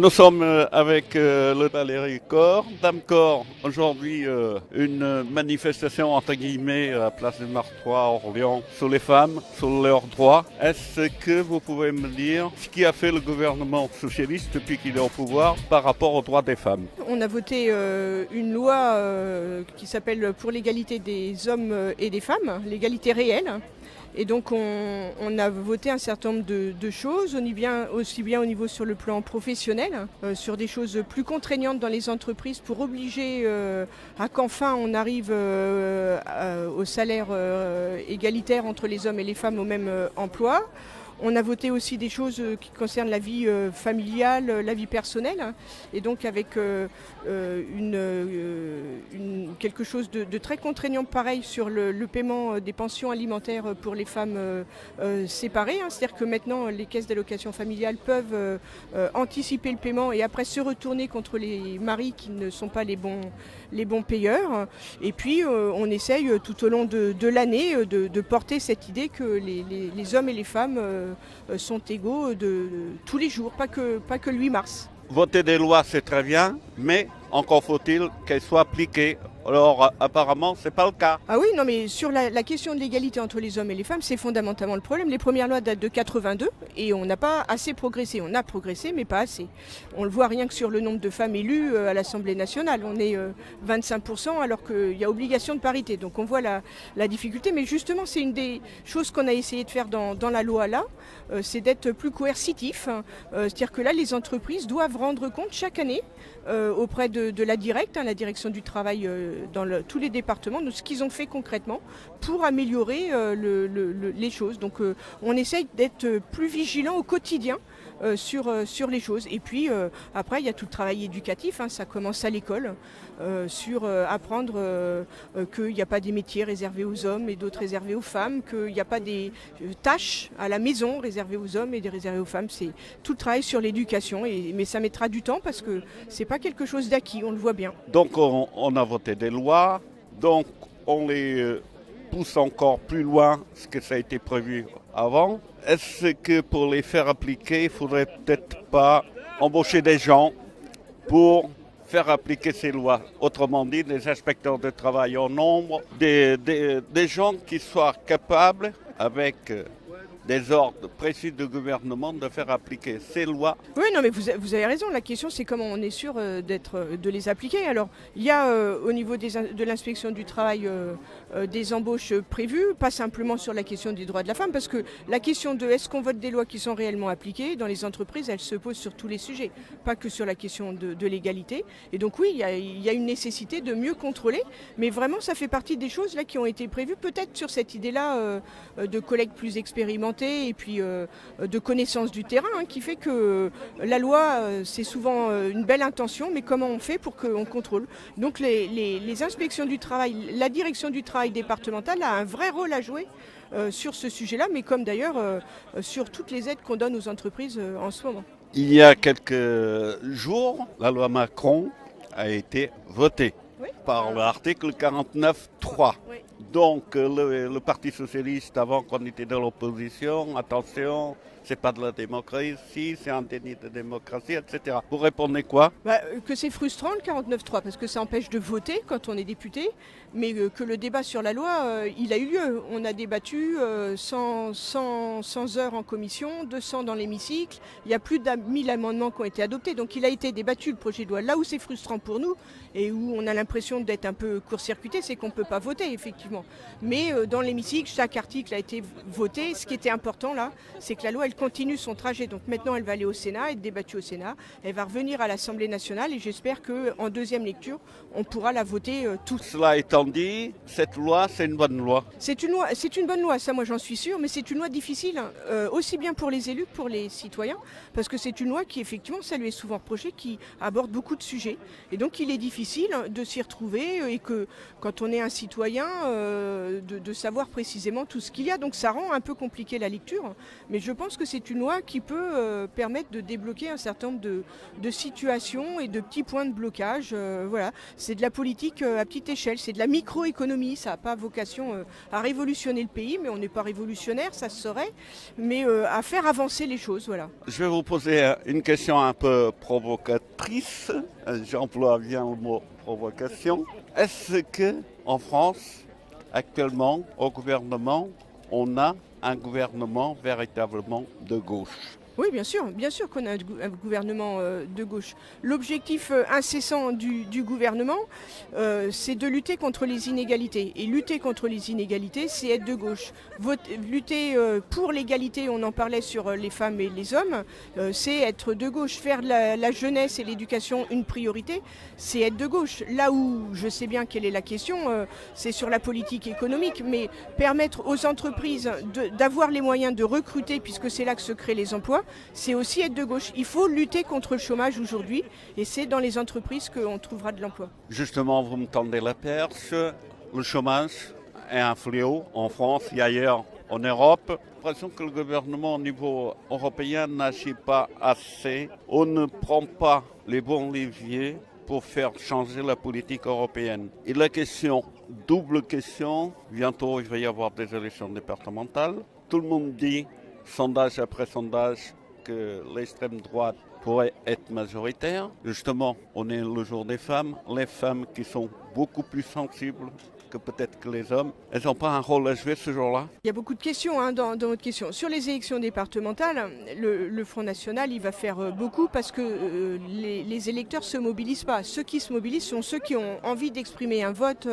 Nous sommes avec le Valérie Corre. Dame Corre, aujourd'hui une manifestation entre guillemets à la place de Martroi à Orléans sur les femmes, sur leurs droits. Est-ce que vous pouvez me dire ce qui a fait le gouvernement socialiste depuis qu'il est au pouvoir par rapport aux droits des femmes? On a voté une loi qui s'appelle pour l'égalité des hommes et des femmes, l'égalité réelle. Et donc on a voté un certain nombre de choses, aussi bien au niveau sur le plan professionnel, sur des choses plus contraignantes dans les entreprises pour obliger à qu'enfin on arrive au salaire égalitaire entre les hommes et les femmes au même emploi. On a voté aussi des choses qui concernent la vie familiale, la vie personnelle, et donc avec quelque chose de très contraignant pareil sur le paiement des pensions alimentaires pour les femmes séparées. C'est-à-dire que maintenant les caisses d'allocation familiale peuvent anticiper le paiement et après se retourner contre les maris qui ne sont pas les bons payeurs. Et puis on essaye tout au long de l'année de porter cette idée que les hommes et les femmes sont égaux de tous les jours, pas que le 8 mars. Voter des lois, c'est très bien, mais encore faut-il qu'elles soient appliquées. Alors apparemment, c'est pas le cas. Ah oui, non mais sur la question de l'égalité entre les hommes et les femmes, c'est fondamentalement le problème. Les premières lois datent de 82 et on n'a pas assez progressé. On a progressé, mais pas assez. On le voit rien que sur le nombre de femmes élues à l'Assemblée nationale. On est 25% alors qu'il y a obligation de parité. Donc on voit la difficulté. Mais justement, c'est une des choses qu'on a essayé de faire dans la loi là, c'est d'être plus coercitif. C'est-à-dire que là, les entreprises doivent rendre compte chaque année auprès de la la direction du travail dans tous les départements, de ce qu'ils ont fait concrètement pour améliorer les choses. Donc on essaye d'être plus vigilant au quotidien sur les choses. Et puis après, il y a tout le travail éducatif, ça commence à l'école, sur apprendre qu'il n'y a pas des métiers réservés aux hommes et d'autres réservés aux femmes, qu'il n'y a pas des tâches à la maison réservées aux hommes et des réservées aux femmes. C'est tout le travail sur l'éducation, mais ça mettra du temps parce que c'est pas quelque chose d'acquis, on le voit bien. Donc on a voté des lois, donc on les pousse encore plus loin ce que ça a été prévu avant. Est-ce que pour les faire appliquer, il ne faudrait peut-être pas embaucher des gens pour faire appliquer ces lois? Autrement dit, des inspecteurs de travail en nombre, des gens qui soient capables, avec des ordres précis du gouvernement, de faire appliquer ces lois. Oui, non, mais vous avez raison. La question, c'est comment on est sûr de les appliquer. Alors, il y a au niveau de l'inspection du travail des embauches prévues, pas simplement sur la question des droits de la femme, parce que la question de est-ce qu'on vote des lois qui sont réellement appliquées dans les entreprises, elle se pose sur tous les sujets, pas que sur la question de l'égalité. Et donc oui, il y a une nécessité de mieux contrôler, mais vraiment, ça fait partie des choses là qui ont été prévues, peut-être sur cette idée-là de collègues plus expérimentés et puis de connaissance du terrain, qui fait que la loi, c'est souvent une belle intention, mais comment on fait pour qu'on contrôle? Donc les inspections du travail, la direction du travail départementale a un vrai rôle à jouer sur ce sujet-là, mais comme d'ailleurs sur toutes les aides qu'on donne aux entreprises en ce moment. Il y a quelques jours, la loi Macron a été votée. Oui. Par l'article 49.3. Oui. Donc le Parti socialiste, avant qu'on était dans l'opposition, attention, c'est pas de la démocratie, c'est un déni de démocratie, etc. Vous répondez quoi? Que c'est frustrant le 49.3 parce que ça empêche de voter quand on est député, mais que le débat sur la loi, il a eu lieu. On a débattu 100 heures en commission, 200 dans l'hémicycle, il y a plus de 1000 amendements qui ont été adoptés, donc il a été débattu le projet de loi. Là où c'est frustrant pour nous et où on a l'impression d'être un peu court-circuité, c'est qu'on ne peut pas voter effectivement. Mais dans l'hémicycle, chaque article a été voté. Ce qui était important là, c'est que la loi, elle continue son trajet. Donc maintenant, elle va aller au Sénat, être débattue au Sénat. Elle va revenir à l'Assemblée nationale et j'espère qu'en deuxième lecture, on pourra la voter tous. Cela étant dit, cette loi, c'est une bonne loi. C'est une bonne loi, ça moi j'en suis sûre, mais c'est une loi difficile, aussi bien pour les élus que pour les citoyens, parce que c'est une loi qui effectivement, ça lui est souvent reproché, qui aborde beaucoup de sujets. Et donc il est difficile de s'y retrouver et que quand on est un citoyen, de savoir précisément tout ce qu'il y a. Donc ça rend un peu compliqué la lecture, mais je pense que que c'est une loi qui peut permettre de débloquer un certain nombre de situations et de petits points de blocage. Voilà. C'est de la politique à petite échelle, c'est de la microéconomie. Ça n'a pas vocation à révolutionner le pays, mais on n'est pas révolutionnaire, ça se saurait, mais à faire avancer les choses. Voilà. Je vais vous poser une question un peu provocatrice. J'emploie bien le mot provocation. Est-ce que en France, actuellement, au gouvernement, on a un gouvernement véritablement de gauche? Oui, bien sûr qu'on a un gouvernement de gauche. L'objectif incessant du gouvernement, c'est de lutter contre les inégalités. Et lutter contre les inégalités, c'est être de gauche. Lutter pour l'égalité, on en parlait sur les femmes et les hommes, c'est être de gauche. Faire de la jeunesse et l'éducation une priorité, c'est être de gauche. Là où je sais bien quelle est la question, c'est sur la politique économique, mais permettre aux entreprises d'avoir les moyens de recruter, puisque c'est là que se créent les emplois, c'est aussi être de gauche. Il faut lutter contre le chômage aujourd'hui et c'est dans les entreprises qu'on trouvera de l'emploi. Justement, vous me tendez la perche. Le chômage est un fléau en France et ailleurs en Europe. J'ai l'impression que le gouvernement au niveau européen n'agit pas assez. On ne prend pas les bons leviers pour faire changer la politique européenne. Et la question, double question, bientôt il va y avoir des élections départementales. Tout le monde dit, sondage après sondage, que l'extrême droite pourrait être majoritaire. Justement, on est le jour des femmes. Les femmes qui sont beaucoup plus sensibles que peut-être que les hommes, elles n'ont pas un rôle à jouer ce jour-là? Il y a beaucoup de questions dans votre question. Sur les élections départementales, le Front National, il va faire beaucoup parce que les électeurs ne se mobilisent pas. Ceux qui se mobilisent sont ceux qui ont envie d'exprimer un vote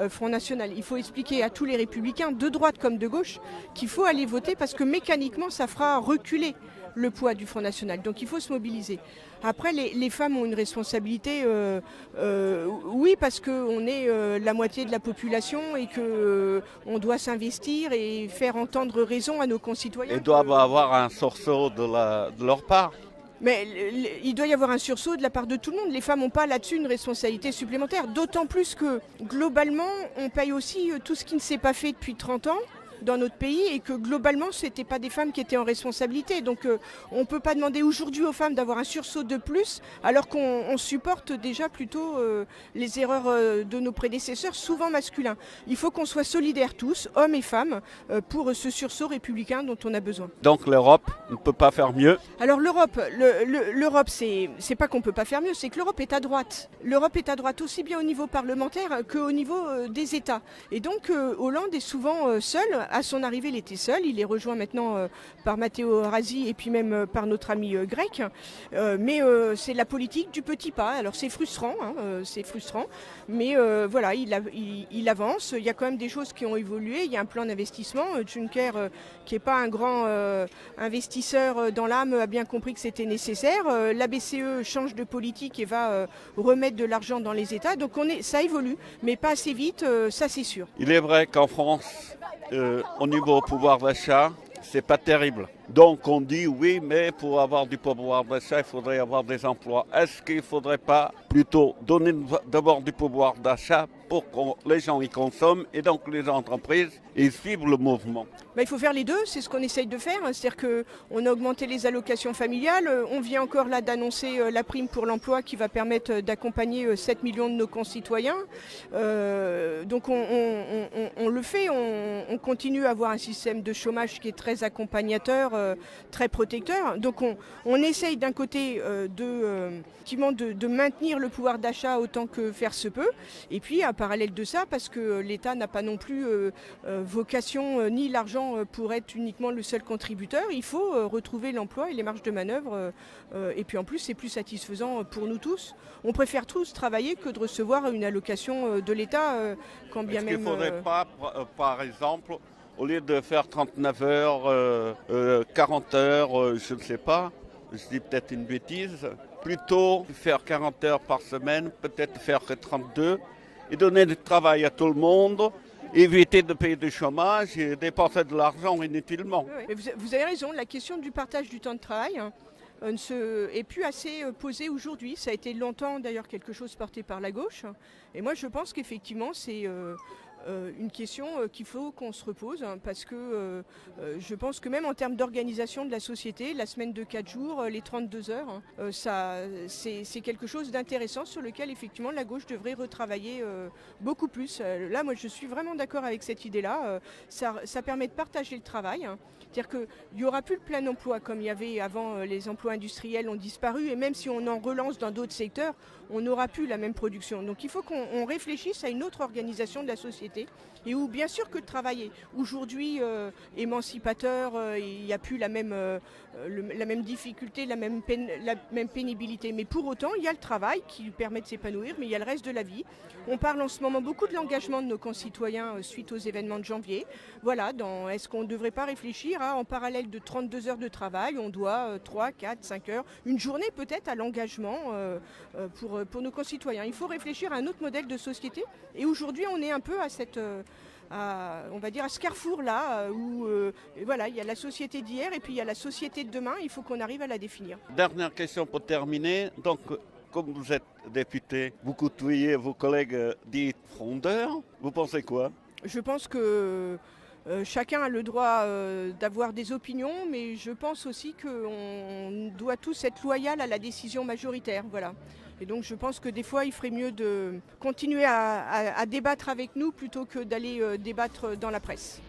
Front National. Il faut expliquer à tous les républicains, de droite comme de gauche, qu'il faut aller voter parce que mécaniquement, ça fera reculer le poids du Front National. Donc il faut se mobiliser. Après, les femmes ont une responsabilité, oui, parce qu'on est la moitié de la population et qu'on doit s'investir et faire entendre raison à nos concitoyens. Elles doivent avoir un sursaut de leur part. Mais il doit y avoir un sursaut de la part de tout le monde. Les femmes n'ont pas là-dessus une responsabilité supplémentaire. D'autant plus que, globalement, on paye aussi tout ce qui ne s'est pas fait depuis 30 ans. Dans notre pays et que globalement ce n'étaient pas des femmes qui étaient en responsabilité. Donc on ne peut pas demander aujourd'hui aux femmes d'avoir un sursaut de plus alors qu'on supporte déjà plutôt les erreurs de nos prédécesseurs, souvent masculins. Il faut qu'on soit solidaires tous, hommes et femmes, pour ce sursaut républicain dont on a besoin. Donc l'Europe ne peut pas faire mieux? Alors l'Europe, c'est pas qu'on ne peut pas faire mieux, c'est que l'Europe est à droite. L'Europe est à droite aussi bien au niveau parlementaire qu'au niveau des États. Et donc Hollande est souvent seul. À son arrivée, il était seul. Il est rejoint maintenant par Matteo Renzi et puis même par notre ami grec. Mais c'est la politique du petit pas. Alors c'est frustrant, mais voilà, il avance. Il y a quand même des choses qui ont évolué. Il y a un plan d'investissement. Juncker, qui n'est pas un grand investisseur dans l'âme, a bien compris que c'était nécessaire. La BCE change de politique et va remettre de l'argent dans les États. Donc ça évolue, mais pas assez vite, ça c'est sûr. Il est vrai qu'en France, au niveau pouvoir d'achat, c'est pas terrible. Donc on dit oui, mais pour avoir du pouvoir d'achat, il faudrait avoir des emplois. Est-ce qu'il ne faudrait pas plutôt donner d'abord du pouvoir d'achat pour que les gens y consomment et donc les entreprises ils suivent le mouvement? Il faut faire les deux, c'est ce qu'on essaye de faire. C'est-à-dire qu'on a augmenté les allocations familiales. On vient encore là d'annoncer la prime pour l'emploi qui va permettre d'accompagner 7 millions de nos concitoyens. Donc on le fait, on continue à avoir un système de chômage qui est très accompagnateur, très protecteur. Donc on essaye d'un côté de maintenir le pouvoir d'achat autant que faire se peut. Et puis en parallèle de ça, parce que l'État n'a pas non plus vocation ni l'argent pour être uniquement le seul contributeur, il faut retrouver l'emploi et les marges de manœuvre. Et puis en plus, c'est plus satisfaisant pour nous tous. On préfère tous travailler que de recevoir une allocation de l'État, quand bien même... Est-ce qu'il ne faudrait pas, par exemple, au lieu de faire 39 heures, 40 heures, je ne sais pas, je dis peut-être une bêtise, plutôt faire 40 heures par semaine, peut-être faire que 32, et donner du travail à tout le monde, éviter de payer du chômage et dépenser de l'argent inutilement. Oui, vous avez raison, la question du partage du temps de travail est plus assez posée aujourd'hui. Ça a été longtemps d'ailleurs quelque chose porté par la gauche. Et moi je pense qu'effectivement c'est une question qu'il faut qu'on se repose, hein, parce que je pense que même en termes d'organisation de la société, la semaine de 4 jours, les 32 heures, hein, c'est quelque chose d'intéressant sur lequel effectivement la gauche devrait retravailler beaucoup plus. Là, moi, je suis vraiment d'accord avec cette idée-là. Ça permet de partager le travail, hein. C'est-à-dire qu'il n'y aura plus le plein emploi comme il y avait avant, les emplois industriels ont disparu, et même si on en relance dans d'autres secteurs, on n'aura plus la même production. Donc il faut qu'on réfléchisse à une autre organisation de la société, et où bien sûr que de travailler. Aujourd'hui, émancipateur, il n'y a plus la même difficulté, la même pénibilité. Mais pour autant, il y a le travail qui lui permet de s'épanouir, mais il y a le reste de la vie. On parle en ce moment beaucoup de l'engagement de nos concitoyens suite aux événements de janvier. Voilà, est-ce qu'on ne devrait pas réfléchir à, en parallèle de 32 heures de travail, on doit 3, 4, 5 heures, une journée peut-être à l'engagement pour nos concitoyens. Il faut réfléchir à un autre modèle de société. Et aujourd'hui, on est un peu à on va dire à ce carrefour-là, où voilà, il y a la société d'hier et puis il y a la société de demain. Il faut qu'on arrive à la définir. Dernière question pour terminer. Donc, comme vous êtes député, vous côtoyez vos collègues dits frondeurs. Vous pensez quoi? Je pense que chacun a le droit d'avoir des opinions, mais je pense aussi qu'on doit tous être loyaux à la décision majoritaire. Voilà. Et donc je pense que des fois, il ferait mieux de continuer à débattre avec nous plutôt que d'aller débattre dans la presse.